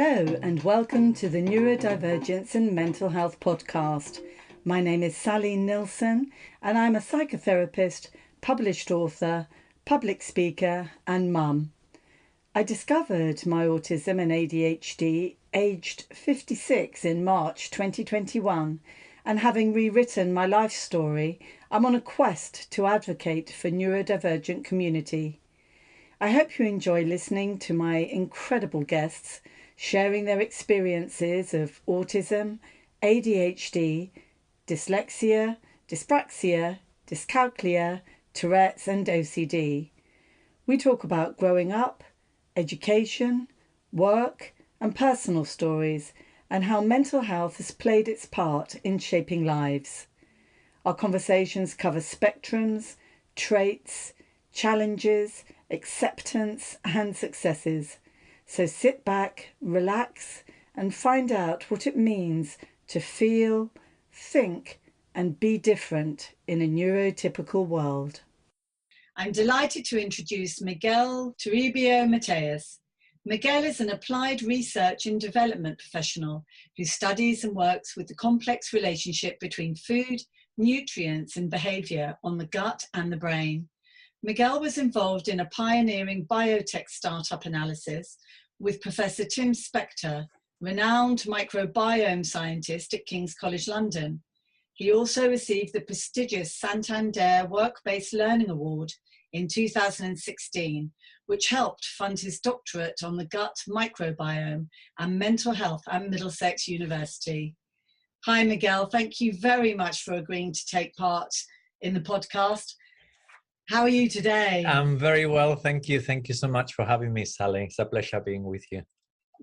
Hello and welcome to the Neurodivergence and Mental Health podcast. My name is Sally Nilsson and I'm a psychotherapist, published author, public speaker and mum. I discovered my autism and ADHD aged 56 in March 2021, and having rewritten my life story, I'm on a quest to advocate for neurodivergent community. I hope you enjoy listening to my incredible guests sharing their experiences of autism, ADHD, dyslexia, dyspraxia, dyscalculia, Tourette's and OCD. We talk about growing up, education, work and personal stories, and how mental health has played its part in shaping lives. Our conversations cover spectrums, traits, challenges, acceptance and successes. So sit back, relax, and find out what it means to feel, think, and be different in a neurotypical world. I'm delighted to introduce Miguel Toribio-Mateas. Miguel is an applied research and development professional who studies and works with the complex relationship between food, nutrients, and behaviour on the gut and the brain. Miguel was involved in a pioneering biotech startup analysis with Professor Tim Spector, renowned microbiome scientist at King's College London. He also received the prestigious Santander Work-Based Learning Award in 2016, which helped fund his doctorate on the gut microbiome and mental health at Middlesex University. Hi, Miguel. Thank you very much for agreeing to take part in the podcast. How are you today? I'm very well, thank you. Thank you so much for having me, Sally. It's a pleasure being with you.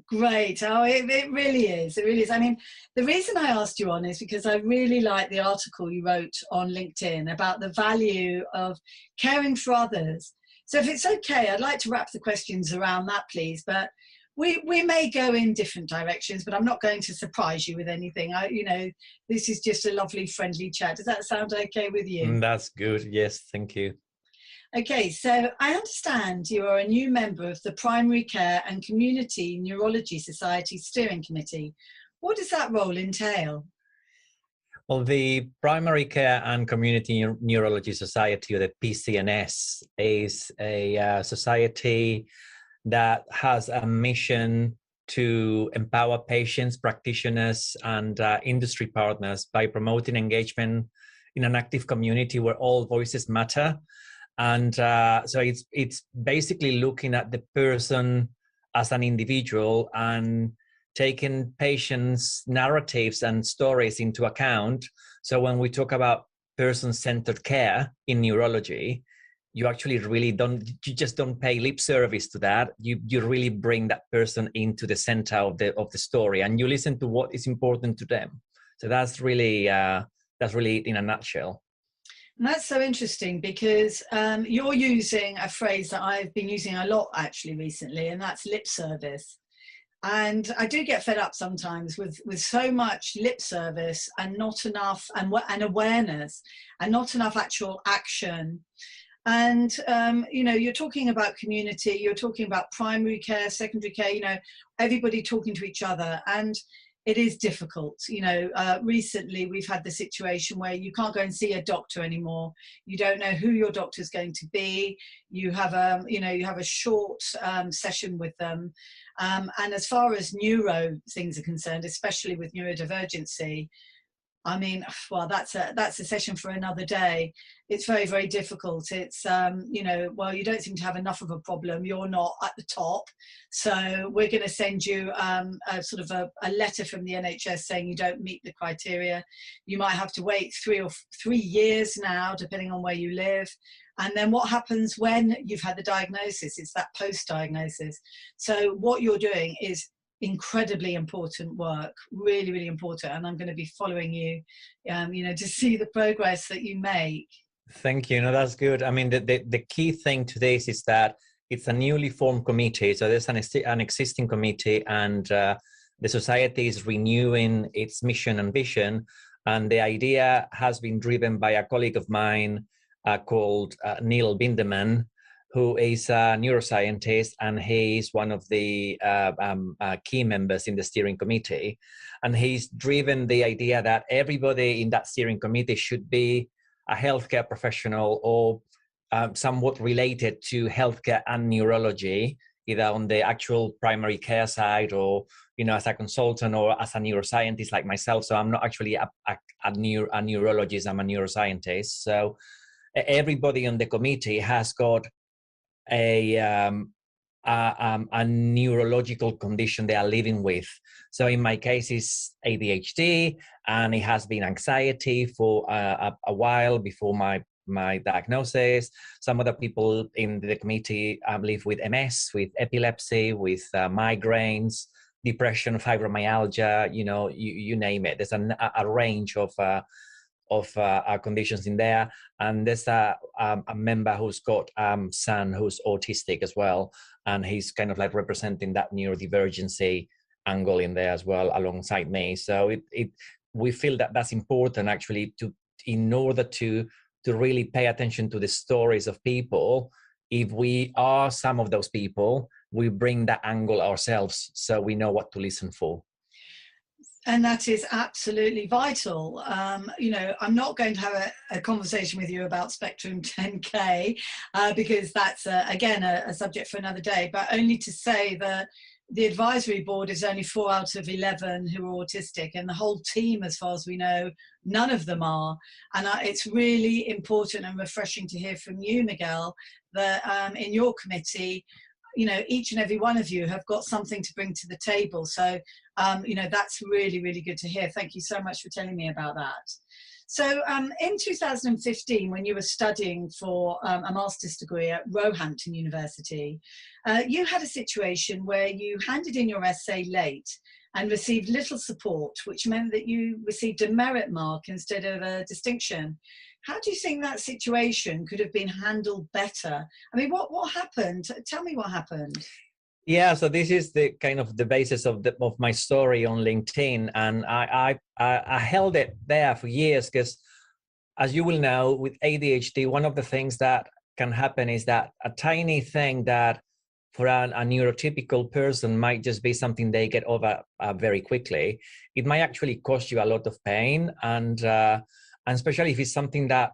Great. Oh, it really is. It really is. I mean, the reason I asked you on is because I really like the article you wrote on LinkedIn about the value of caring for others. So if it's okay, I'd like to wrap the questions around that, please. But we may go in different directions, but I'm not going to surprise you with anything. This is just a lovely, friendly chat. Does that sound okay with you? That's good. Yes, thank you. Okay, so I understand you are a new member of the Primary Care and Community Neurology Society Steering Committee. What does that role entail? Well, the Primary Care and Community Neurology Society, or the PCNS, is a society that has a mission to empower patients, practitioners, and industry partners by promoting engagement in an active community where all voices matter. And so it's basically looking at the person as an individual and taking patients' narratives and stories into account. So when we talk about person-centered care in neurology, you actually really you just don't pay lip service to that. You really bring that person into the center of the story, and you listen to what is important to them. So that's really in a nutshell. And that's so interesting because you're using a phrase that I've been using a lot actually recently, and that's lip service. And I do get fed up sometimes with so much lip service and not enough and awareness and not enough actual action. And, you're talking about community, you're talking about primary care, secondary care, everybody talking to each other. And it is difficult. Recently we've had the situation where you can't go and see a doctor anymore. You don't know who your doctor is going to be. You have a short session with them. And as far as neuro things are concerned, especially with neurodivergency, I mean, well, that's a session for another day. It's very, very difficult. It's, you don't seem to have enough of a problem. You're not at the top. So we're going to send you a letter from the NHS saying you don't meet the criteria. You might have to wait 3 years now, depending on where you live. And then what happens when you've had the diagnosis? It's that post-diagnosis. So what you're doing is incredibly important work, really, really important. And I'm going to be following you, to see the progress that you make. Thank you. No, that's good. I mean, the key thing to this is that it's a newly formed committee. So there's an existing committee, and the society is renewing its mission and vision. And the idea has been driven by a colleague of mine called Neil Bindeman, who is a neuroscientist, and he's one of the key members in the steering committee. And he's driven the idea that everybody in that steering committee should be a healthcare professional or somewhat related to healthcare and neurology, either on the actual primary care side or, as a consultant or as a neuroscientist like myself. So I'm not actually a neurologist, I'm a neuroscientist. So everybody on the committee has got a neurological condition they are living with. So in my case, it's ADHD, and it has been anxiety for a while before my diagnosis. Some other people in the committee live with MS, with epilepsy, with migraines, depression, fibromyalgia, you name it. There's a range of conditions in there. And there's a member who's got son who's autistic as well, and he's kind of like representing that neurodivergency angle in there as well alongside me. So we feel that that's important actually in order to really pay attention to the stories of people. If we are some of those people, we bring that angle ourselves, so we know what to listen for. And that is absolutely vital. I'm not going to have a conversation with you about Spectrum 10K because that's, again, a subject for another day, but only to say that the advisory board is only 4 out of 11 who are autistic, and the whole team, as far as we know, none of them are. And it's really important and refreshing to hear from you, Miguel, that in your committee, each and every one of you have got something to bring to the table. So, that's really, really good to hear. Thank you so much for telling me about that. So in 2015, when you were studying for a master's degree at Roehampton University, you had a situation where you handed in your essay late and received little support, which meant that you received a merit mark instead of a distinction. How do you think that situation could have been handled better? I mean, what happened? Tell me what happened. Yeah, so this is the kind of the basis of my story on LinkedIn, and I held it there for years because, as you will know, with ADHD, one of the things that can happen is that a tiny thing that for a neurotypical person might just be something they get over very quickly. It might actually cause you a lot of pain, and especially if it's something that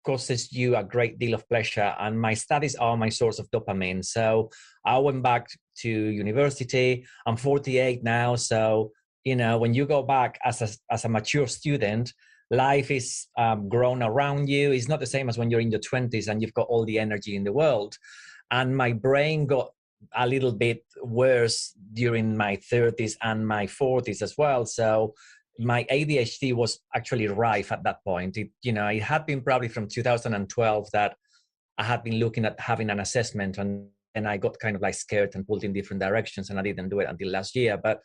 causes you a great deal of pleasure. And my studies are my source of dopamine. So I went back to university. I'm 48 now. So, when you go back as a mature student, life is grown around you. It's not the same as when you're in your 20s and you've got all the energy in the world. And my brain got a little bit worse during my 30s and my 40s as well. So my ADHD was actually rife at that point. It had been probably from 2012 that I had been looking at having an assessment, and I got kind of like scared and pulled in different directions, and I didn't do it until last year. But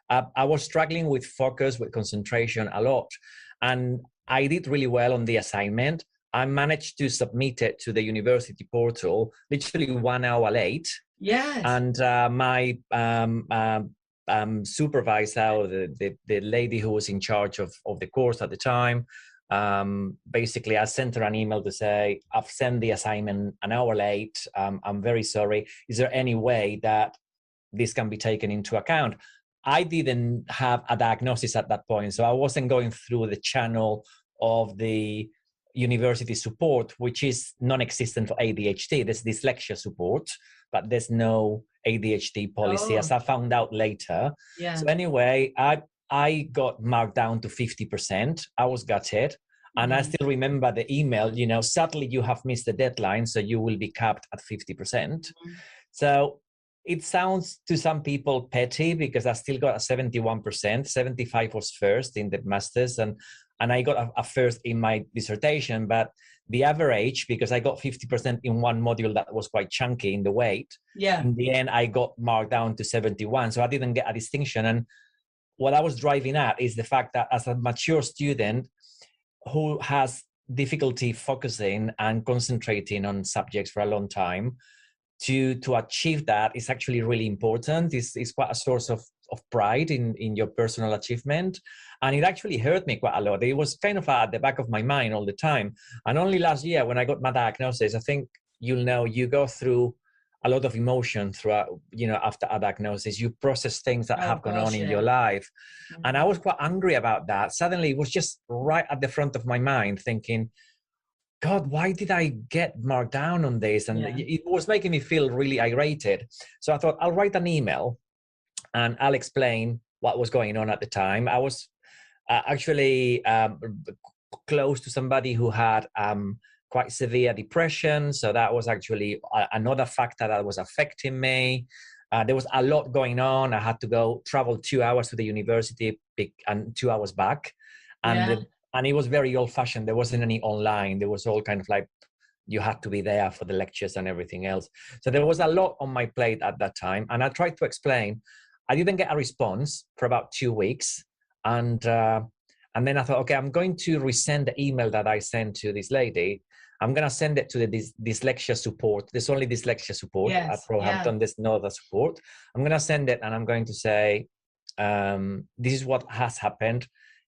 I was struggling with focus, with concentration a lot, and I did really well on the assignment. I managed to submit it to the university portal literally 1 hour late. Yes. And my supervisor, or the lady who was in charge of the course at the time, basically I sent her an email to say, I've sent the assignment an hour late. I'm very sorry. Is there any way that this can be taken into account? I didn't have a diagnosis at that point, so I wasn't going through the channel of the university support, which is non-existent for ADHD. There's dyslexia support, but there's no ADHD policy, as I found out later. Yeah. So anyway, I got marked down to 50%. I was gutted. And I still remember the email, sadly you have missed the deadline, so you will be capped at 50%. So it sounds to some people petty because I still got a 71%, 75 was first in the master's, and I got a first in my dissertation. But the average, because I got 50% in one module that was quite chunky in the weight, in the end I got marked down to 71. So I didn't get a distinction. And what I was driving at is the fact that as a mature student who has difficulty focusing and concentrating on subjects for a long time, to achieve that is actually really important. It's quite a source of pride in your personal achievement. And it actually hurt me quite a lot. It was kind of at the back of my mind all the time. And only last year when I got my diagnosis, I think, you'll know, you go through a lot of emotion throughout, after a diagnosis. You process things that have gone on in your life. And I was quite angry about that. Suddenly it was just right at the front of my mind, thinking, God, why did I get marked down on this? And it was making me feel really irritated. So I thought, I'll write an email and I'll explain what was going on at the time. I was actually close to somebody who had quite severe depression. So that was actually another factor that was affecting me. There was a lot going on. I had to travel 2 hours to the university and 2 hours back. And it was very old fashioned. There wasn't any online. There was all kind of like, you had to be there for the lectures and everything else. So there was a lot on my plate at that time. And I tried to explain. I didn't get a response for about 2 weeks. And then I thought, okay, I'm going to resend the email that I sent to this lady. I'm going to send it to the dyslexia support. There's only dyslexia support at Roehampton. There's no other support. I'm going to send it and I'm going to say, this is what has happened.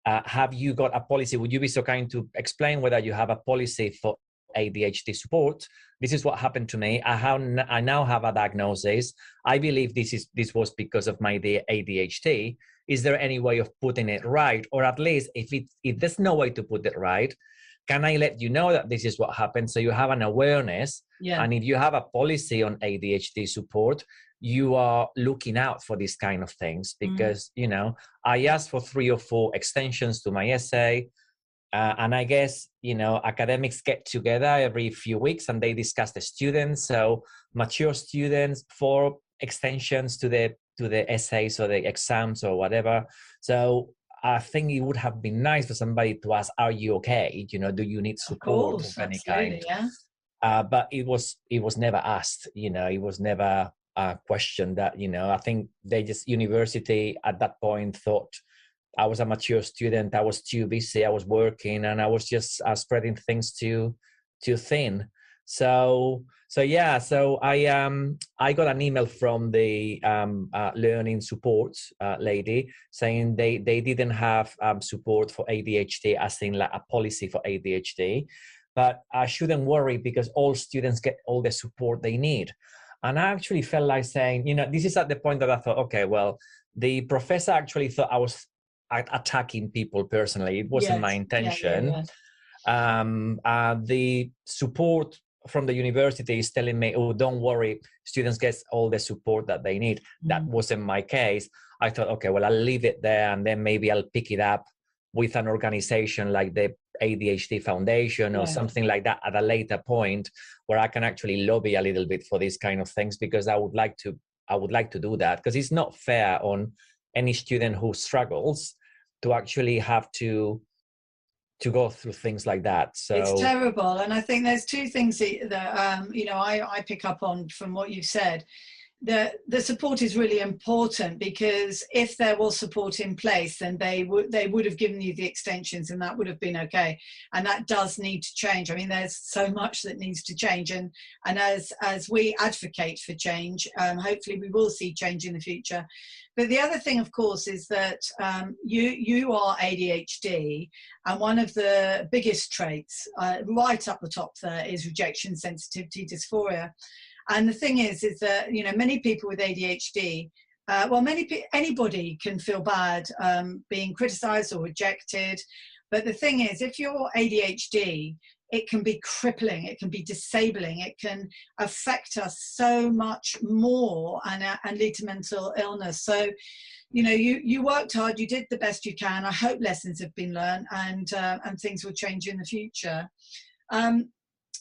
Have you got a policy? Would you be so kind to explain whether you have a policy for ADHD support? This is what happened to me. I now have a diagnosis. I believe this was because of my ADHD. Is there any way of putting it right? Or at least if there's no way to put it right, can I let you know that this is what happened so you have an awareness? And if you have a policy on ADHD support, you are looking out for these kind of things because, I asked for 3 or 4 extensions to my essay. And I guess, academics get together every few weeks and they discuss the students. So mature students, 4 extensions to the essays or the exams or whatever. So I think it would have been nice for somebody to ask, are you okay? Do you need support of any kind? But it was never asked, it was never a question that, I think university at that point thought I was a mature student. I was too busy. I was working and I was just spreading things too thin. So I got an email from the learning support lady saying they didn't have support for ADHD, as in like a policy for ADHD, but I shouldn't worry because all students get all the support they need. And I actually felt like saying, this is at the point that I thought, okay, well, the professor actually thought I was attacking people personally. It wasn't my intention. The support from the university is telling me, oh, don't worry, students get all the support that they need. That wasn't my case. I thought, okay, well, I'll leave it there and then maybe I'll pick it up with an organization like the ADHD Foundation or something like that at a later point where I can actually lobby a little bit for these kind of things, because I would like to do that, because it's not fair on any student who struggles to actually have to go through things like that. So it's terrible. And I think there's 2 things that I pick up on from what you've said. The support is really important, because if there was support in place, then they would have given you the extensions and that would have been okay. And that does need to change. I mean, there's so much that needs to change. And as we advocate for change, hopefully we will see change in the future. But the other thing, of course, is that you are ADHD, and one of the biggest traits right up the top there is rejection sensitivity dysphoria. And the thing is that, many people with ADHD, anybody can feel bad being criticized or rejected. But the thing is, if you're ADHD, it can be crippling, it can be disabling, it can affect us so much more and lead to mental illness. So, you worked hard, you did the best you can. I hope lessons have been learned and things will change in the future.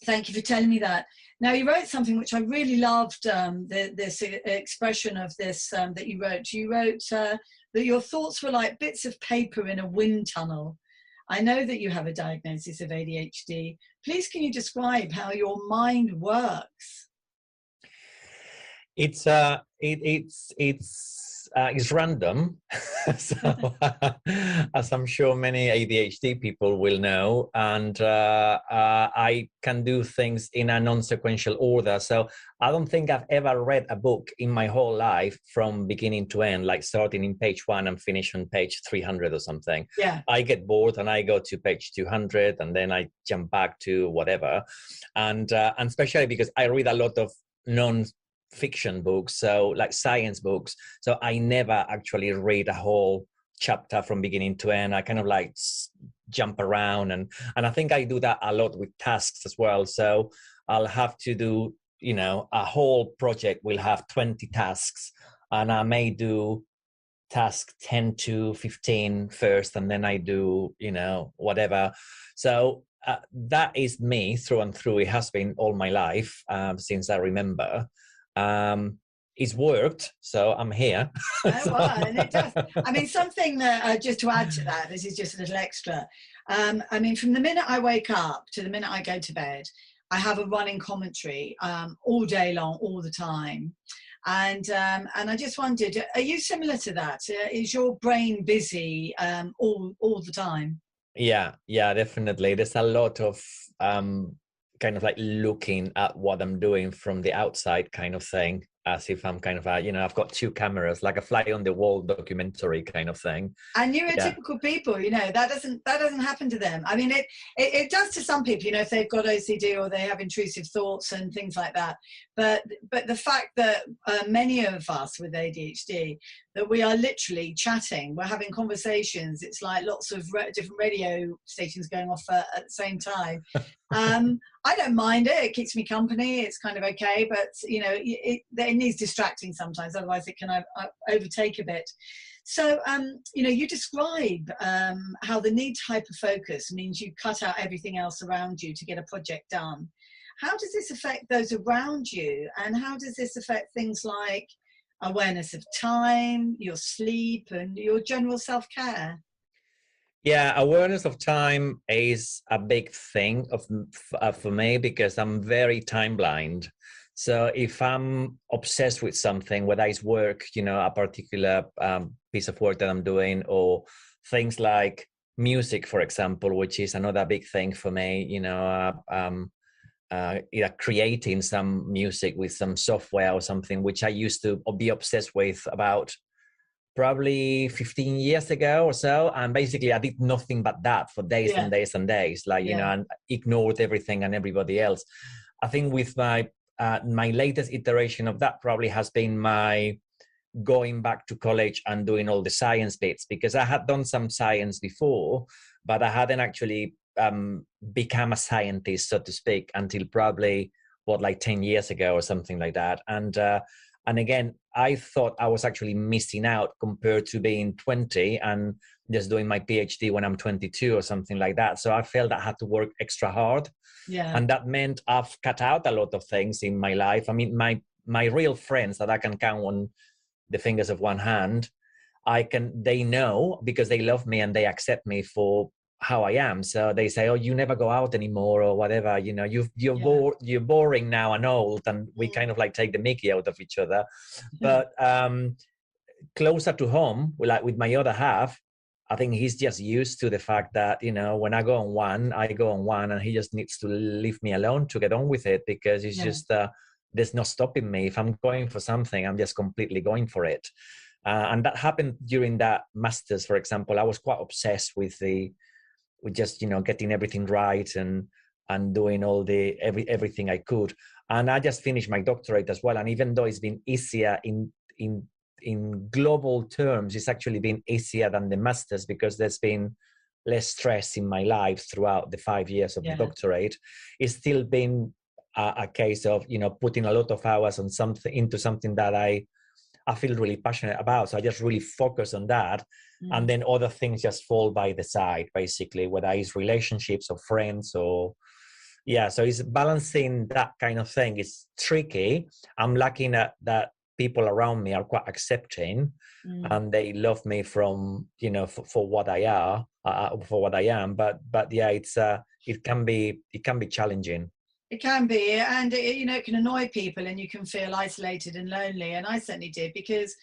Thank you for telling me that. Now, you wrote something which I really loved, this expression of this that you wrote. You wrote that your thoughts were like bits of paper in a wind tunnel. I know that you have a diagnosis of ADHD. Please, can you describe how your mind works? It's it's random. So, as I'm sure many ADHD people will know, and I can do things in a non-sequential order. So I don't think I've ever read a book in my whole life from beginning to end, like starting in page 1 and finish on page 300 or something. Yeah. I get bored and I go to page 200 and then I jump back to whatever. And especially because I read a lot of non-fiction books, so like science books. So I never actually read a whole chapter from beginning to end. I kind of like jump around, and I think I do that a lot with tasks as well. So I'll have to do, a whole project will have 20 tasks, and I may do task 10 to 15 first, and then I do, whatever. So that is me through and through. It has been all my life, since I remember. It's worked, so I'm here. Oh, wow. And it does. I mean, something that, just to add to that, this is just a little extra. I mean, from the minute I wake up to the minute I go to bed, I have a running commentary all day long, all the time. And I just wondered, are you similar to that? Is your brain busy all the time? Yeah, definitely. There's a lot of kind of like looking at what I'm doing from the outside kind of thing, as if I'm kind of I've got 2 cameras, like a fly on the wall documentary kind of thing. And neurotypical people, that doesn't happen to them. I mean, it does to some people, if they've got OCD or they have intrusive thoughts and things like that. But the fact that many of us with ADHD, that we are literally chatting, we're having conversations. It's like lots of different radio stations going off at the same time. I don't mind it. It keeps me company. It's kind of okay, but it needs distracting sometimes. Otherwise, it can overtake a bit. So, you describe how the need to hyperfocus means you cut out everything else around you to get a project done. How does this affect those around you? And how does this affect things like awareness of time, your sleep, and your general self-care? Yeah, awareness of time is a big thing for me, because I'm very time blind. So if I'm obsessed with something, whether it's work, a particular piece of work that I'm doing, or things like music, for example, which is another big thing for me, creating some music with some software or something, which I used to be obsessed with about probably 15 years ago or so. And basically I did nothing but that for days and days and days, and ignored everything and everybody else. I think with my latest iteration of that probably has been my going back to college and doing all the science bits, because I had done some science before, but I hadn't actually become a scientist, so to speak, until probably 10 years ago or something like that. And again, I thought I was actually missing out compared to being 20 and just doing my PhD when I'm 22 or something like that. So I felt I had to work extra hard. Yeah. And that meant I've cut out a lot of things in my life. I mean, my real friends that I can count on the fingers of one hand, they know, because they love me and they accept me for how I am. So they say, "Oh, you never go out anymore," or whatever. You're boring now and old, and we kind of like take the mickey out of each other. But closer to home, with my other half, I think he's just used to the fact that when I go on one, and he just needs to leave me alone to get on with it, because it's just there's no stopping me. If I'm going for something, I'm just completely going for it. And that happened during that master's, for example. I was quite obsessed with just getting everything right and doing all everything I could. And I just finished my doctorate as well. And even though it's been easier in global terms, it's actually been easier than the master's, because there's been less stress in my life throughout the 5 years of the doctorate. It's still been a case of putting a lot of hours on into something that I feel really passionate about. So I just really focus on that. And then other things just fall by the side, basically, whether it's relationships or friends or, so it's balancing that kind of thing. It's tricky. I'm lucky that people around me are quite accepting and they love me from, for what I am. But it can be challenging. It can be, and it can annoy people, and you can feel isolated and lonely. And I certainly did, because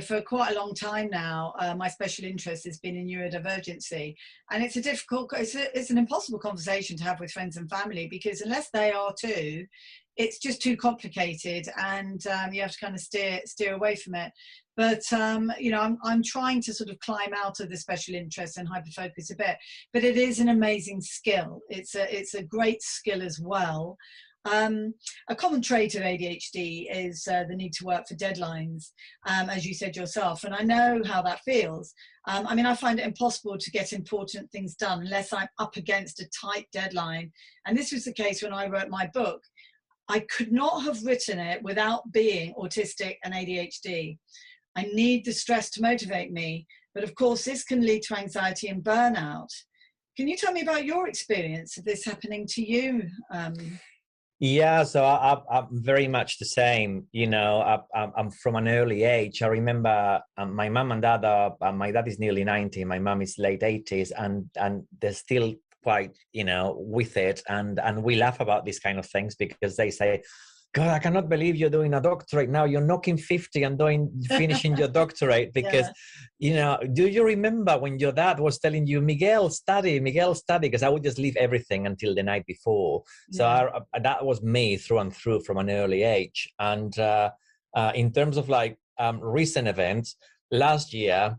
for quite a long time now, my special interest has been in neurodivergency, and it's it's an impossible conversation to have with friends and family, because unless they are too, it's just too complicated, and you have to kind of steer away from it. But I'm trying to sort of climb out of the special interest and hyperfocus a bit. But it is an amazing skill. It's a great skill as well. A common trait of ADHD is the need to work for deadlines, as you said yourself, and I know how that feels. I find it impossible to get important things done unless I'm up against a tight deadline. And this was the case when I wrote my book. I could not have written it without being autistic and ADHD. I need the stress to motivate me, but of course this can lead to anxiety and burnout. Can you tell me about your experience of this happening to you? Yeah, so I'm very much the same. I'm from an early age. I remember my mom and dad. My dad is nearly 90. My mom is late 80s, and they're still quite with it. And we laugh about these kind of things because they say, God, I cannot believe you're doing a doctorate now. You're knocking 50 and finishing your doctorate because, do you remember when your dad was telling you, Miguel, study, because I would just leave everything until the night before. So that was me through and through from an early age. And in terms of recent events, last year,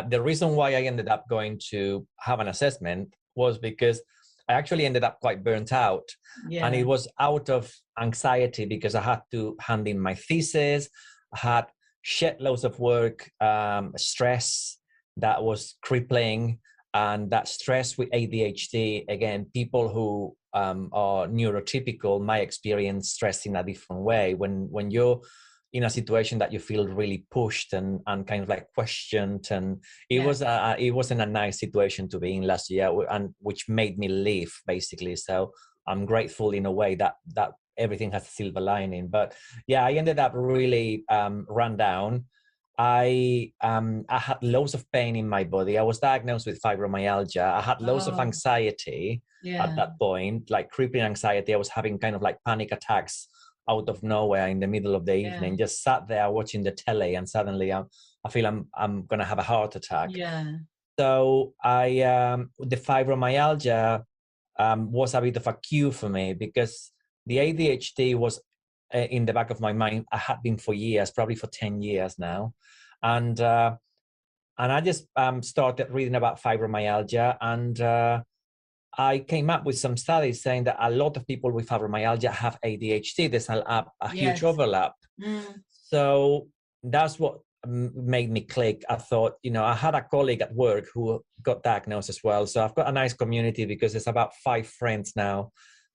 the reason why I ended up going to have an assessment was because I actually ended up quite burnt out. Yeah. And it was out of anxiety because I had to hand in my thesis. I had shed loads of work, stress that was crippling. And that stress with ADHD, again, people who are neurotypical might experience stress in a different way. When you're in a situation that you feel really pushed and kind of questioned, and it wasn't a nice situation to be in last year, and which made me leave basically. So I'm grateful in a way that everything has a silver lining. But yeah, I ended up really run down. I had loads of pain in my body. I was diagnosed with fibromyalgia. I had loads of anxiety at that point, crippling anxiety. I was having kind of panic attacks out of nowhere in the middle of the evening, just sat there watching the telly, and suddenly I feel I'm going to have a heart attack. Yeah. So the fibromyalgia was a bit of a cue for me, because the ADHD was in the back of my mind. I had been for years, probably for 10 years now. And I just started reading about fibromyalgia, and I came up with some studies saying that a lot of people with fibromyalgia have ADHD. There's a huge overlap. So that's what made me click. I thought, I had a colleague at work who got diagnosed as well. So I've got a nice community, because there's about 5 friends now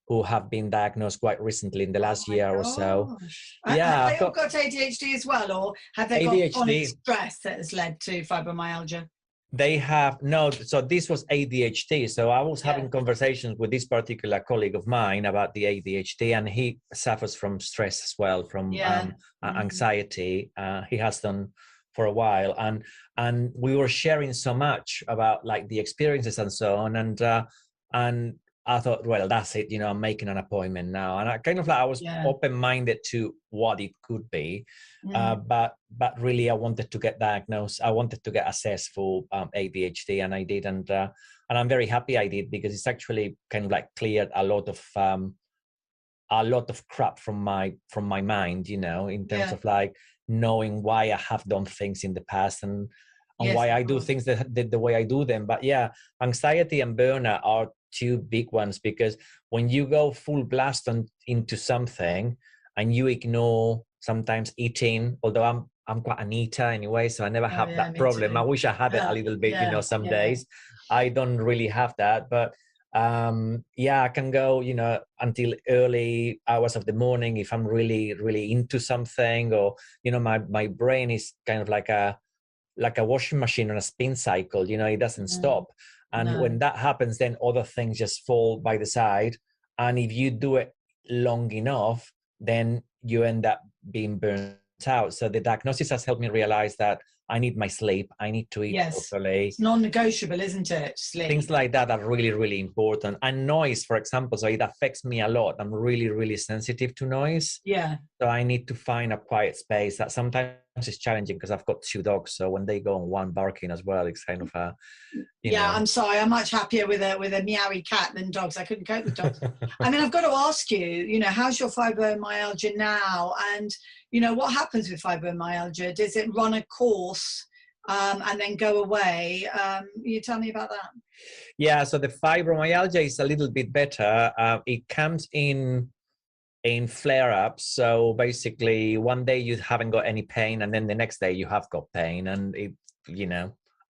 who have been diagnosed quite recently in the last year or so. Yeah, have they all got ADHD as well, or have they got chronic stress that has led to fibromyalgia? They have no. So this was ADHD. So I was having conversations with this particular colleague of mine about the ADHD, and he suffers from stress as well, from anxiety. He has done for a while, and we were sharing so much about the experiences and so on, and I thought, well, that's it. I'm making an appointment now, and I kind of I was open-minded to what it could be, but really I wanted to get diagnosed. I wanted to get assessed for ADHD, and I did, and I'm very happy I did, because it's actually kind of cleared a lot of crap from my mind, in terms of knowing why I have done things in the past, and why I do things the way I do them. But anxiety and burnout are 2 big ones, because when you go full blast into something and you ignore sometimes eating, although I'm quite an eater anyway, so I never have that problem. I wish I had it a little bit, some days. I don't really have that, but I can go, until early hours of the morning if I'm really, really into something, or, my brain is kind of like a washing machine on a spin cycle, it doesn't stop. And when that happens, then other things just fall by the side. And if you do it long enough, then you end up being burnt out. So the diagnosis has helped me realize that I need my sleep. I need to eat properly. It's non-negotiable, isn't it? Sleep. Things like that are really, really important. And noise, for example, so it affects me a lot. I'm really, really sensitive to noise. Yeah. So I need to find a quiet space. That sometimes it's challenging because I've got 2 dogs, so when they go on one barking as well, it's kind of a, I'm sorry, I'm much happier with a meowy cat than dogs. I couldn't cope with dogs. I mean, I've got to ask you, how's your fibromyalgia now, and what happens with fibromyalgia? Does it run a course and then go away? You tell me about that. Yeah, so the fibromyalgia is a little bit better. It comes in flare-ups. So basically, one day you haven't got any pain, and then the next day you have got pain, and it,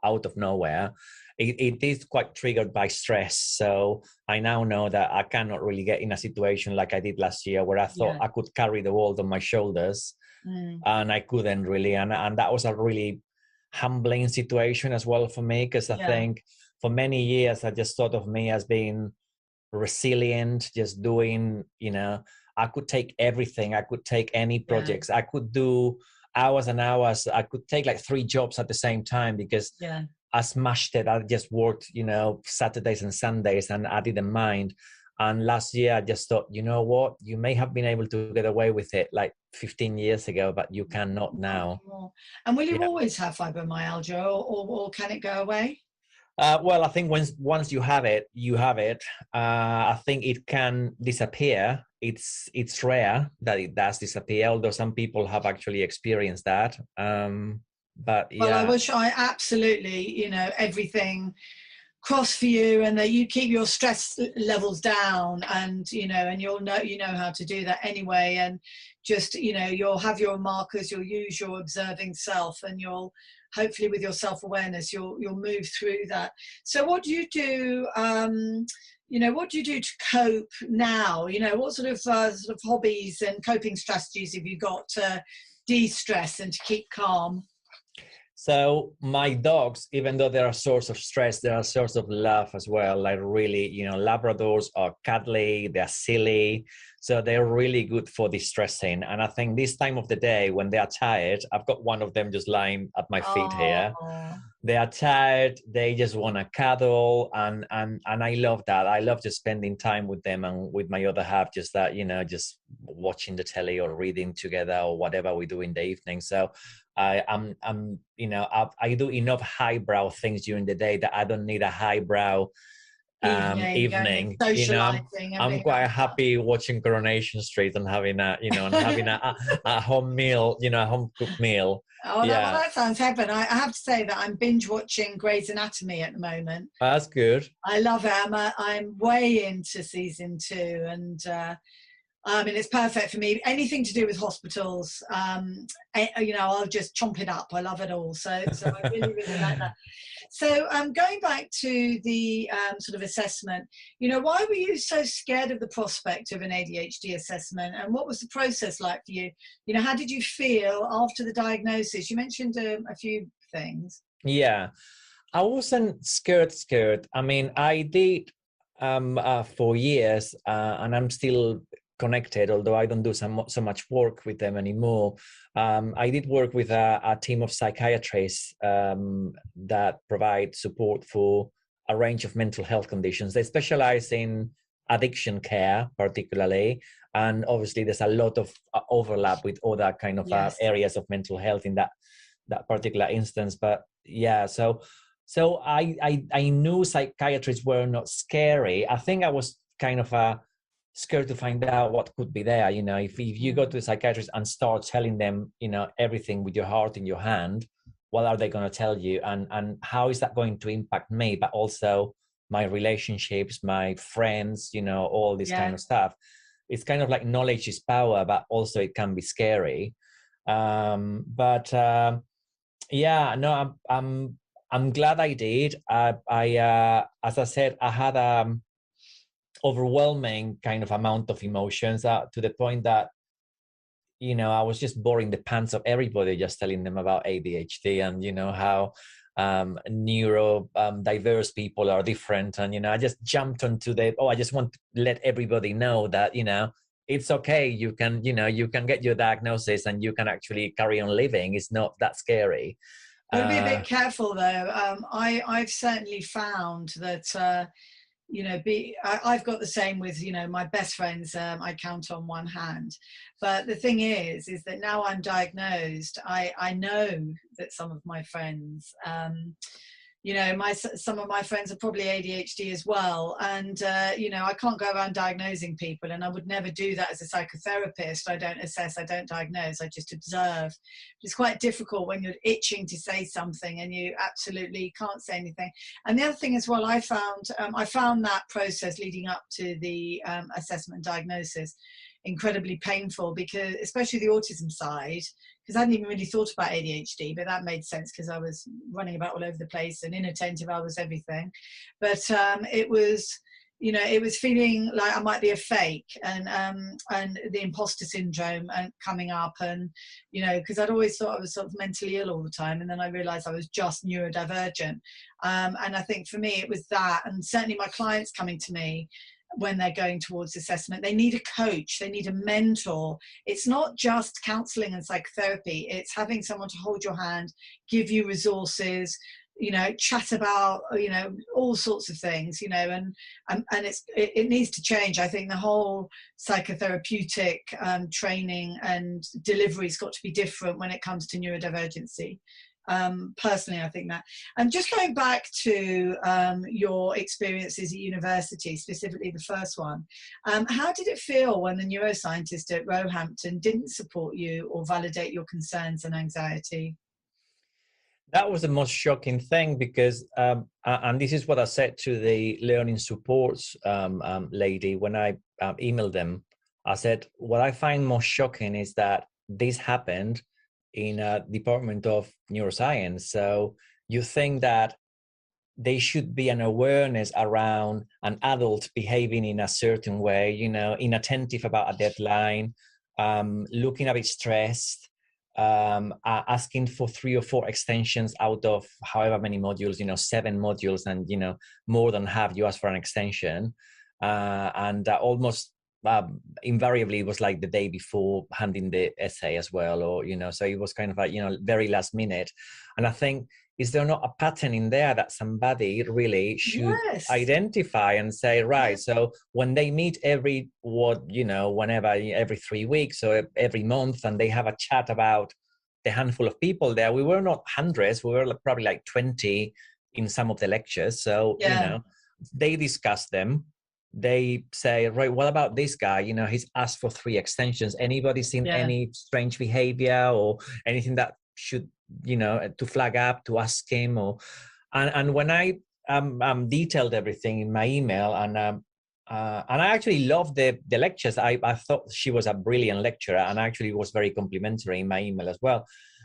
out of nowhere. It is quite triggered by stress. So I now know that I cannot really get in a situation like I did last year, where I thought I could carry the world on my shoulders, and I couldn't really. And that was a really humbling situation as well for me, because I think for many years I just thought of me as being resilient, just doing, I could take everything. I could take any projects. I could do hours and hours. I could take like 3 jobs at the same time, because I smashed it. I just worked, Saturdays and Sundays, and I didn't mind. And last year I just thought, you know what, you may have been able to get away with it like 15 years ago, but you cannot now. And will you always have fibromyalgia, or can it go away? Well, I think once you have it, you have it. I think it can disappear. It's rare that it does disappear, although some people have actually experienced that. But well, I wish I absolutely, everything cross for you, and that you keep your stress levels down, and and you'll know how to do that anyway, and just you'll have your markers, you'll use your observing self, and you'll hopefully with your self-awareness you'll move through that. So what do you do what do you do to cope now? What sort of hobbies and coping strategies have you got to de-stress and to keep calm? So my dogs, even though they're a source of stress, they're a source of love as well. Like really, Labradors are cuddly, they're silly. So they're really good for distressing. And I think this time of the day when they are tired, I've got one of them just lying at my feet here. They are tired, they just want to cuddle. And I love that. I love just spending time with them, and with my other half, just that, just watching the telly or reading together or whatever we do in the evening. So I do enough highbrow things during the day that I don't need a highbrow evening. I'm quite happy watching Coronation Street and having a home meal, a home cooked meal. Well, that sounds heaven. I have to say that I'm binge watching Grey's Anatomy at the moment. That's good. I love it. I'm way into season 2, and it's perfect for me. Anything to do with hospitals, I'll just chomp it up. I love it all. So I really, really like that. So going back to the sort of assessment, why were you so scared of the prospect of an ADHD assessment, and what was the process like for you? How did you feel after the diagnosis? You mentioned a few things. Yeah, I wasn't scared. I mean, I did for years, and I'm still connected, although I don't do so much work with them anymore. I did work with a team of psychiatrists that provide support for a range of mental health conditions. They specialize in addiction care, particularly, and obviously there's a lot of overlap with other kind of areas of mental health in that particular instance. But yeah, so I knew psychiatrists were not scary. I think I was kind of scared to find out what could be there. If you go to a psychiatrist and start telling them, everything with your heart in your hand, what are they going to tell you? And how is that going to impact me, but also my relationships, my friends, all this kind of stuff. It's kind of like knowledge is power, but also it can be scary. I'm glad I did. I as I said, I had overwhelming kind of amount of emotions to the point that I was just boring the pants of everybody, just telling them about ADHD and how neurodiverse people are different. And I just jumped onto I just want to let everybody know that it's okay. You can get your diagnosis and you can actually carry on living. It's not that scary. But be a bit careful though. I've certainly found that I've got the same with, my best friends. I count on one hand. But the thing is that now I'm diagnosed, I know that some of my friends, some of my friends are probably ADHD as well, and I can't go around diagnosing people, and I would never do that as a psychotherapist. I don't assess, I don't diagnose, I just observe. It's quite difficult when you're itching to say something and you absolutely can't say anything. And the other thing as well, I found that process leading up to the assessment and diagnosis incredibly painful, because especially the autism side, because I hadn't even really thought about ADHD, but that made sense because I was running about all over the place and inattentive. I was everything. But it was feeling like I might be a fake, and the imposter syndrome and coming up, and because I'd always thought I was sort of mentally ill all the time, and then I realized I was just neurodivergent. And I think for me it was that, and certainly my clients coming to me when they're going towards assessment, they need a coach, they need a mentor. It's not just counseling and psychotherapy, it's having someone to hold your hand, give you resources, chat about, all sorts of things, and it needs to change. I think the whole psychotherapeutic training and delivery's got to be different when it comes to neurodivergency. Personally, I think that. And just going back to your experiences at university, specifically the first one, how did it feel when the neuroscientist at Roehampton didn't support you or validate your concerns and anxiety? That was the most shocking thing, because, and this is what I said to the learning supports lady when I emailed them. I said, what I find most shocking is that this happened in a department of neuroscience. So you think that there should be an awareness around an adult behaving in a certain way, inattentive about a deadline, looking a bit stressed, asking for 3 or 4 extensions out of however many modules, 7 modules, and, more than half you ask for an extension. And almost invariably it was like the day before handing the essay as well, or so it was kind of like very last minute. And I think, is there not a pattern in there that somebody really should identify and say, right, so when they meet whenever, every 3 weeks or every month, and they have a chat about the handful of people there, we were not hundreds, we were probably like 20 in some of the lectures. So they discuss them. They say, right, what about this guy? He's asked for 3 extensions. Anybody seen any strange behavior or anything that should, to flag up, to ask him? And when I detailed everything in my email, and I actually loved the lectures. I thought she was a brilliant lecturer, and actually was very complimentary in my email as well.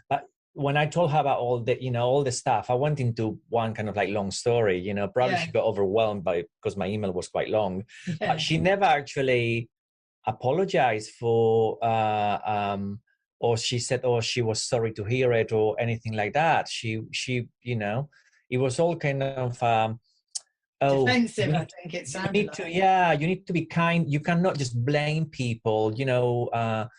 But when I told her about all the stuff, I went into one kind of like long story, probably she got overwhelmed because my email was quite long. But she never actually apologized for, or she said, oh, she was sorry to hear it or anything like that. She it was all kind of, defensive, I think it sounded like. You need to be kind. You cannot just blame people, along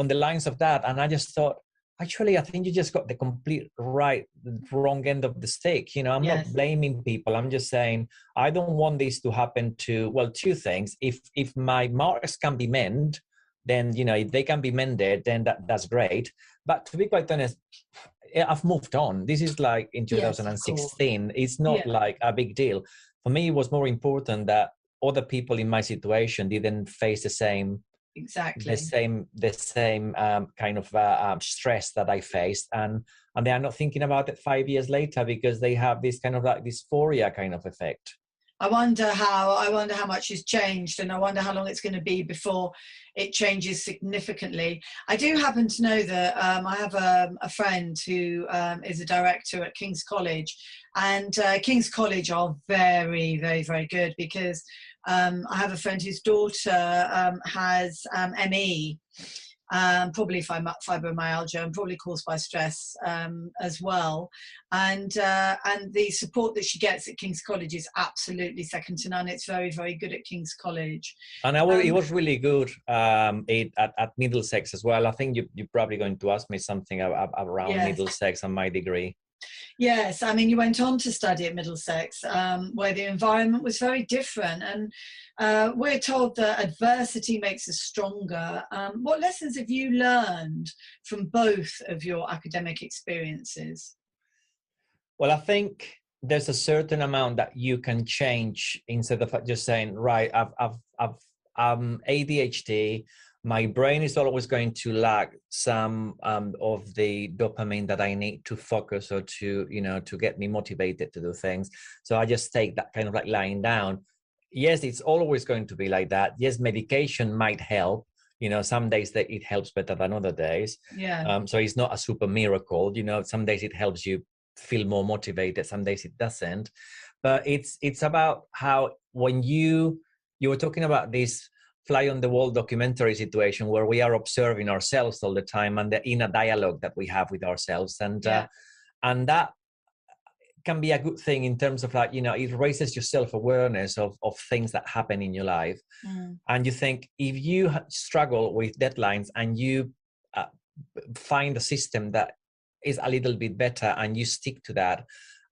the lines of that. And I just thought, actually, I think you just got the complete wrong end of the stick. I'm not blaming people. I'm just saying, I don't want this to happen to, 2 things. If my marks can be mended, then, if they can be mended, then that's great. But to be quite honest, I've moved on. This is like in 2016. It's not like a big deal. For me, it was more important that other people in my situation didn't face the same kind of stress that I faced, and they are not thinking about it 5 years later because they have this kind of like dysphoria kind of effect. I wonder how much has changed, and I wonder how long it's going to be before it changes significantly. I do happen to know that I have a friend who is a director at King's College, and King's College are very, very, very good, because I have a friend whose daughter has ME, probably fibromyalgia, and probably caused by stress as well. And the support that she gets at King's College is absolutely second to none. It's very, very good at King's College. And it was really good at Middlesex as well. I think you're probably going to ask me something around Middlesex and my degree. Yes, I mean, you went on to study at Middlesex, where the environment was very different, and we're told that adversity makes us stronger. What lessons have you learned from both of your academic experiences? Well, I think there's a certain amount that you can change instead of just saying, right, I've ADHD. My brain is always going to lack some of the dopamine that I need to focus or to, to get me motivated to do things. So I just take that kind of like lying down. Yes, it's always going to be like that. Yes, medication might help. Some days that it helps better than other days. Yeah. So it's not a super miracle. Some days it helps you feel more motivated, some days it doesn't. But it's about how, when you were talking about this fly on the wall documentary situation where we are observing ourselves all the time and the inner dialogue that we have with ourselves, and that can be a good thing in terms of like, it raises your self-awareness of things that happen in your life. And you think, if you struggle with deadlines and you find a system that is a little bit better and you stick to that,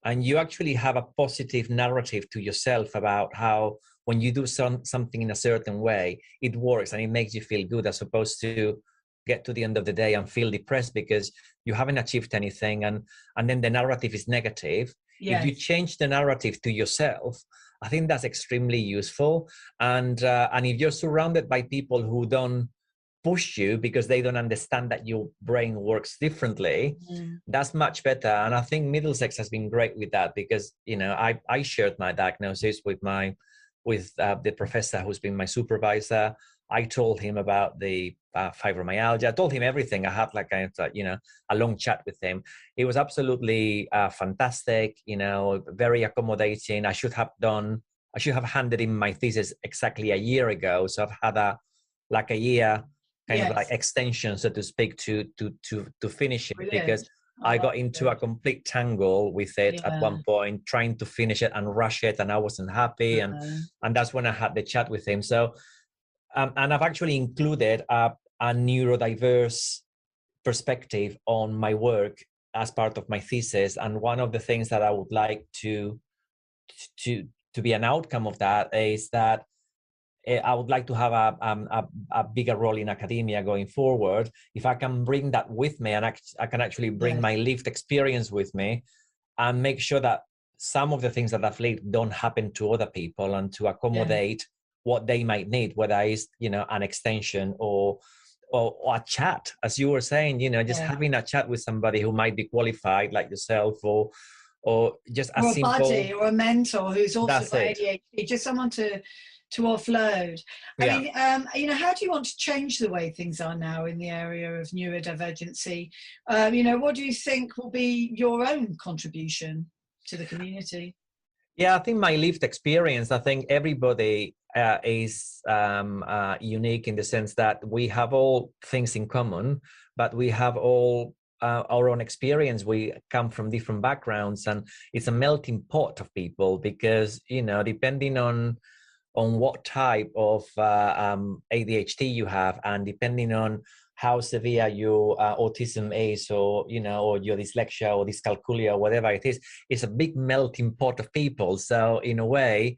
and you actually have a positive narrative to yourself about how, when you do something in a certain way, it works and it makes you feel good, as opposed to get to the end of the day and feel depressed because you haven't achieved anything, and then the narrative is negative. Yes. If you change the narrative to yourself, I think that's extremely useful. And if you're surrounded by people who don't push you because they don't understand that your brain works differently, that's much better. And I think Middlesex has been great with that, because I shared my diagnosis with the professor who's been my supervisor. I told him about the fibromyalgia. I told him everything. I had like a long chat with him. It was absolutely fantastic, very accommodating. I should have handed in my thesis exactly a year ago. So I've had a year kind of like extension, so to speak, to finish it. Brilliant. Because I got into a complete tangle with it at one point, trying to finish it and rush it, and I wasn't happy. And that's when I had the chat with him. So, and I've actually included a neurodiverse perspective on my work as part of my thesis. And one of the things that I would like to be an outcome of that is that I would like to have a bigger role in academia going forward. If I can bring that with me, and I can actually bring my lived experience with me, and make sure that some of the things that I've lived don't happen to other people, and to accommodate what they might need, whether it's, an extension or a chat, as you were saying, just having a chat with somebody who might be qualified like yourself, or just a simple buddy or a mentor who's also got ADHD, just someone to offload. I mean, how do you want to change the way things are now in the area of neurodivergency? What do you think will be your own contribution to the community? Yeah, I think my lived experience, I think everybody is unique in the sense that we have all things in common, but we have all our own experience. We come from different backgrounds, and it's a melting pot of people, because, depending on what type of ADHD you have, and depending on how severe your autism is, or your dyslexia or dyscalculia or whatever it is, it's a big melting pot of people. So in a way,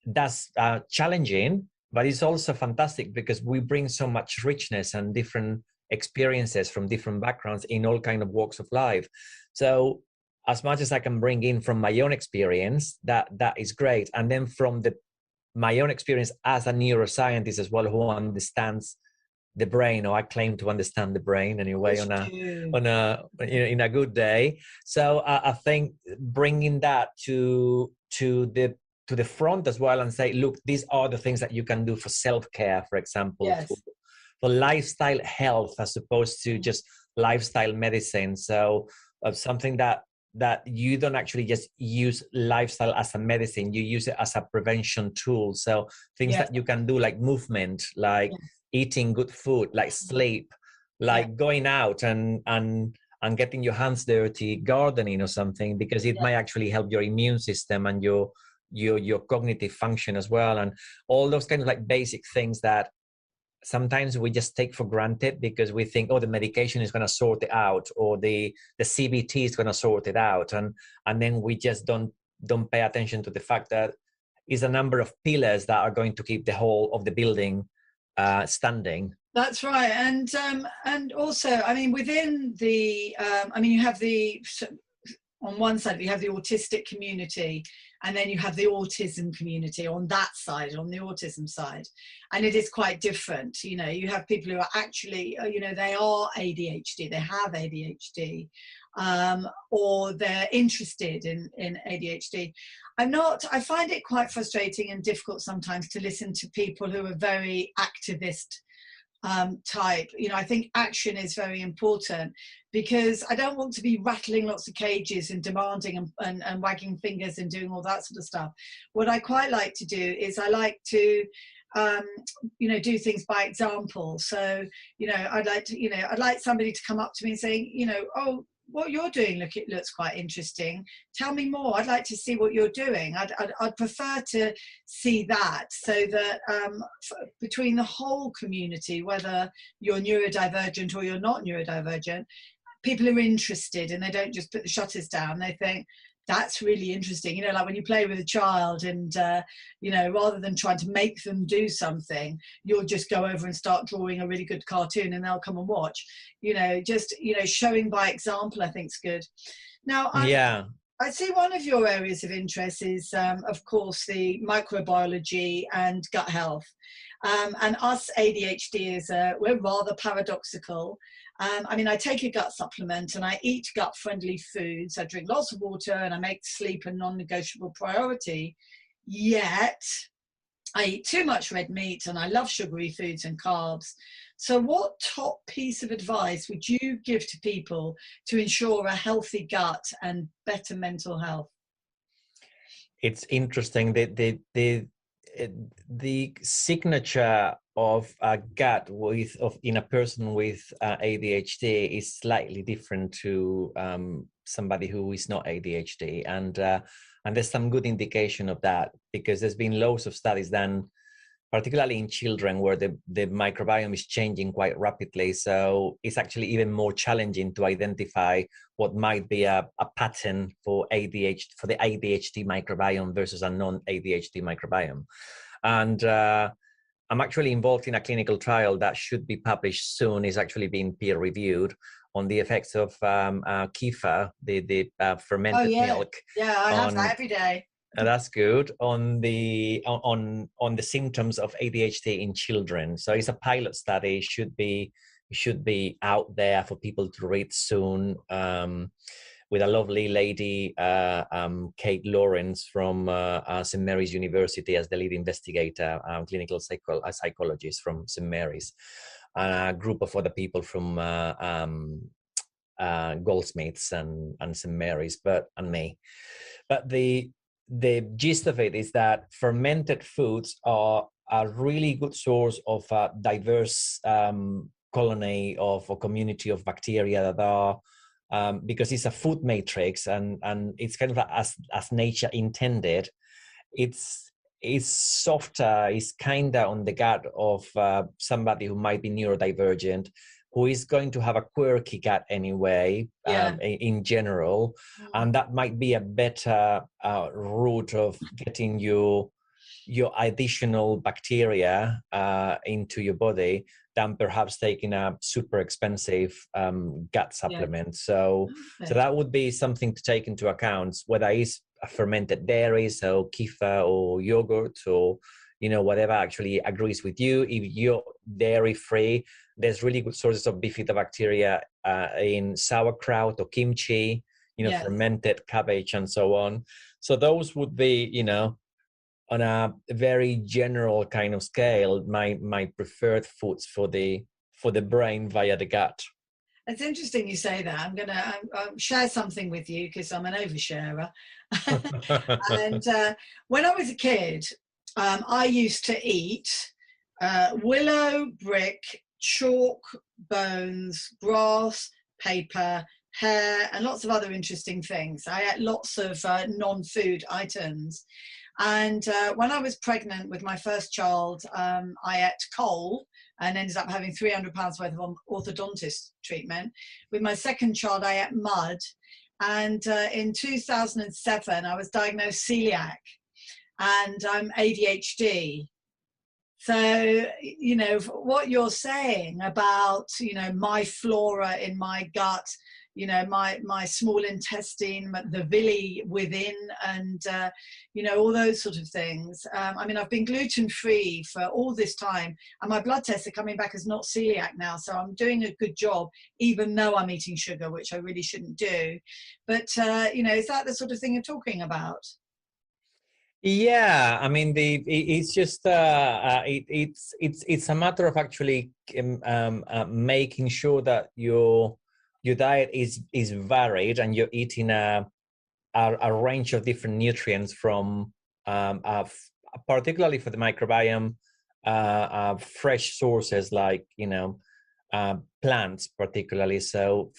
that's challenging, but it's also fantastic, because we bring so much richness and different experiences from different backgrounds in all kind of walks of life. So as much as I can bring in from my own experience, that is great. And then from my own experience as a neuroscientist as well, who understands the brain, or I claim to understand the brain anyway, in a good day. So I think bringing that to the front as well, and say, look, these are the things that you can do for self-care, for example, for lifestyle health, as opposed to just lifestyle medicine. So something that you don't actually just use lifestyle as a medicine, you use it as a prevention tool. So things that you can do, like movement, like eating good food, like sleep, like going out and getting your hands dirty, gardening or something, because it might actually help your immune system and your cognitive function as well. And all those kind of like basic things that sometimes we just take for granted because we think, oh, the medication is going to sort it out, or the CBT is going to sort it out, and then we just don't pay attention to the fact that is a number of pillars that are going to keep the whole of the building standing. That's right, and also, I mean, within the, I mean, you have on one side you have the autistic community, and then you have the autism community on that side, on the autism side, and it is quite different. You know, you have people who are actually, you know, they are ADHD, they have ADHD, or they're interested in ADHD. I find it quite frustrating and difficult sometimes to listen to people who are very activist type. You know, I think action is very important, because I don't want to be rattling lots of cages and demanding and wagging fingers and doing all that sort of stuff. What I quite like to do is I like to you know, do things by example. So, you know, I'd like somebody to come up to me and say, you know, oh, what you're doing, look, it looks quite interesting. Tell me more. I'd like to see what you're doing. I'd prefer to see that, so that between the whole community, whether you're neurodivergent or you're not neurodivergent, people are interested, and they don't just put the shutters down. They think, that's really interesting. You know, like when you play with a child and, you know, rather than trying to make them do something, you'll just go over and start drawing a really good cartoon and they'll come and watch. You know, just, you know, showing by example, I think is good. Now, I see one of your areas of interest is, of course, the microbiology and gut health. And us ADHDers, we're rather paradoxical. I mean, I take a gut supplement and I eat gut-friendly foods. I drink lots of water and I make sleep a non-negotiable priority. Yet, I eat too much red meat and I love sugary foods and carbs. So what top piece of advice would you give to people to ensure a healthy gut and better mental health? It's interesting that the signature of a gut in a person with ADHD is slightly different to somebody who is not ADHD, and there's some good indication of that, because there's been loads of studies done, particularly in children, where the microbiome is changing quite rapidly. So it's actually even more challenging to identify what might be a pattern for the ADHD microbiome versus a non-ADHD microbiome. And I'm actually involved in a clinical trial that should be published soon. Is actually being peer reviewed on the effects of kefir, the fermented milk. Yeah, I have that every day. That's good on the symptoms of ADHD in children. So it's a pilot study. Should be out there for people to read soon. With a lovely lady, Kate Lawrence from St. Mary's University as the lead investigator, clinical psychologist from St. Mary's, and a group of other people from Goldsmiths and St. Mary's, and me. But the gist of it is that fermented foods are a really good source of a diverse colony of a community of bacteria that are, because it's a food matrix and it's kind of as nature intended. It's softer, it's kinder on the gut of somebody who might be neurodivergent, who is going to have a quirky gut anyway, in general. And that might be a better route of getting your additional bacteria into your body than perhaps taking a super expensive gut supplement. So that would be something to take into account, whether it's a fermented dairy, so kefir or yogurt, or whatever actually agrees with you. If you're dairy free, there's really good sources of bifidobacteria in sauerkraut or kimchi, fermented cabbage and so on. So those would be, on a very general kind of scale, my preferred foods for the brain via the gut. It's interesting you say that. I'm going to share something with you because I'm an oversharer. And when I was a kid, I used to eat willow, brick, chalk, bones, grass, paper, hair, and lots of other interesting things. I ate lots of non-food items. And when I was pregnant with my first child, I ate coal, and ended up having £300 worth of orthodontist treatment. With my second child, I ate mud. And in 2007, I was diagnosed celiac, and I'm ADHD. So, you know, what you're saying about, you know, my flora in my gut, you know, my small intestine, the villi within, and, you know, all those sort of things. I mean, I've been gluten-free for all this time, and my blood tests are coming back as not celiac now. So I'm doing a good job, even though I'm eating sugar, which I really shouldn't do. But, you know, is that the sort of thing you're talking about? Yeah, I mean, it's just it's a matter of actually making sure that your diet is varied, and you're eating a range of different nutrients from particularly for the microbiome, fresh sources like, you know, plants particularly, so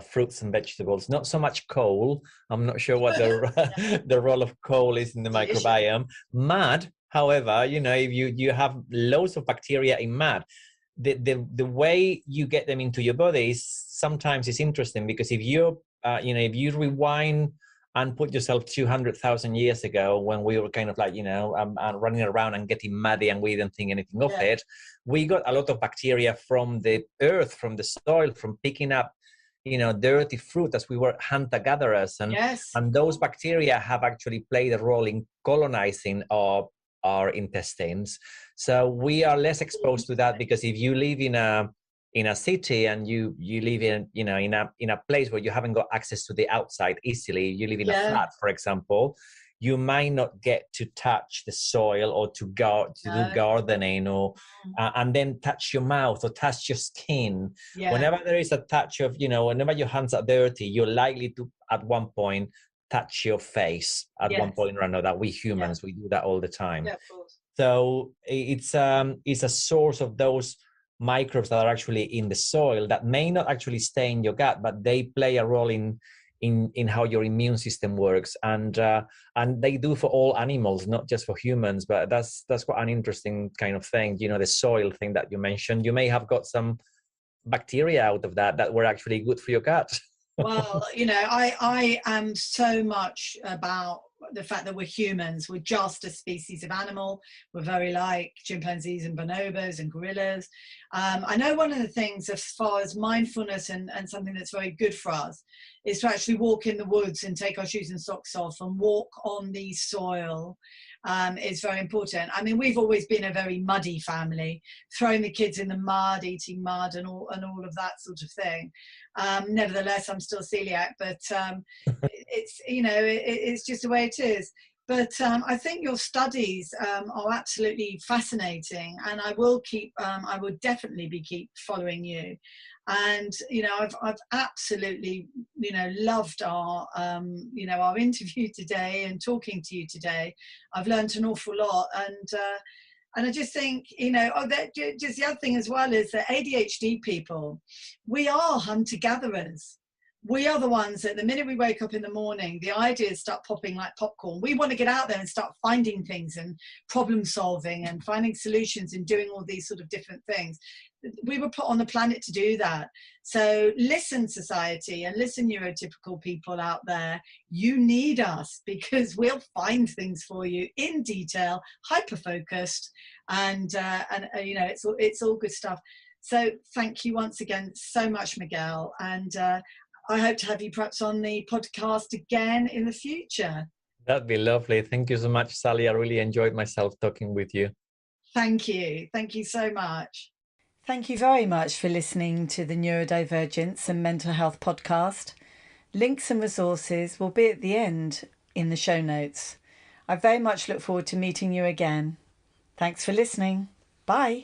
fruits and vegetables, not so much coal. I'm not sure what the role of coal is in the microbiome. Mud, however, you know, if you have loads of bacteria in mud, the way you get them into your body is sometimes it's interesting, because if you you know, if you rewind and put yourself 200,000 years ago, when we were kind of like, you know, running around and getting muddy and we didn't think anything of it, we got a lot of bacteria from the earth, from the soil, from picking up, you know, dirty fruit as we were hunter-gatherers. And those bacteria have actually played a role in colonizing our intestines. So we are less exposed to that, because if you live in a city and you live in, you know, in a place where you haven't got access to the outside easily, you live in a flat, for example, you might not get to touch the soil or to do gardening, or and then touch your mouth or touch your skin. Whenever there is a touch of, you know, whenever your hands are dirty, you're likely to at one point touch your face at one point or another. We humans, we do that all the time. Of course. So it's a source of those microbes that are actually in the soil that may not actually stay in your gut, but they play a role in how your immune system works, and they do for all animals, not just for humans. But that's quite an interesting kind of thing. You know, the soil thing that you mentioned, you may have got some bacteria out of that were actually good for your gut. Well, you know, I am so much about the fact that we're humans. We're just a species of animal. We're very like chimpanzees and bonobos and gorillas. I know one of the things as far as mindfulness and something that's very good for us is to actually walk in the woods and take our shoes and socks off and walk on the soil. Is very important. I mean, we've always been a very muddy family, throwing the kids in the mud, eating mud, and all of that sort of thing. Nevertheless, I'm still celiac, but it's, you know, it's just the way it is. But I think your studies are absolutely fascinating, and I will definitely keep following you. And you know, I've absolutely, you know, loved our you know, our interview today and talking to you today. I've learned an awful lot, and I just think, you know, just the other thing as well is that ADHD people, we are hunter-gatherers. We are the ones that the minute we wake up in the morning, the ideas start popping like popcorn. We want to get out there and start finding things and problem solving and finding solutions and doing all these sort of different things. We were put on the planet to do that. So listen, society, and listen, neurotypical people out there, you need us, because we'll find things for you in detail, hyper-focused, and you know, it's all good stuff. So thank you once again so much, Miguel, and I hope to have you perhaps on the podcast again in the future. That'd be lovely. Thank you so much, Sally. I really enjoyed myself talking with you. Thank you. Thank you so much. Thank you very much for listening to the Neurodivergence and Mental Health podcast. Links and resources will be at the end in the show notes. I very much look forward to meeting you again. Thanks for listening. Bye.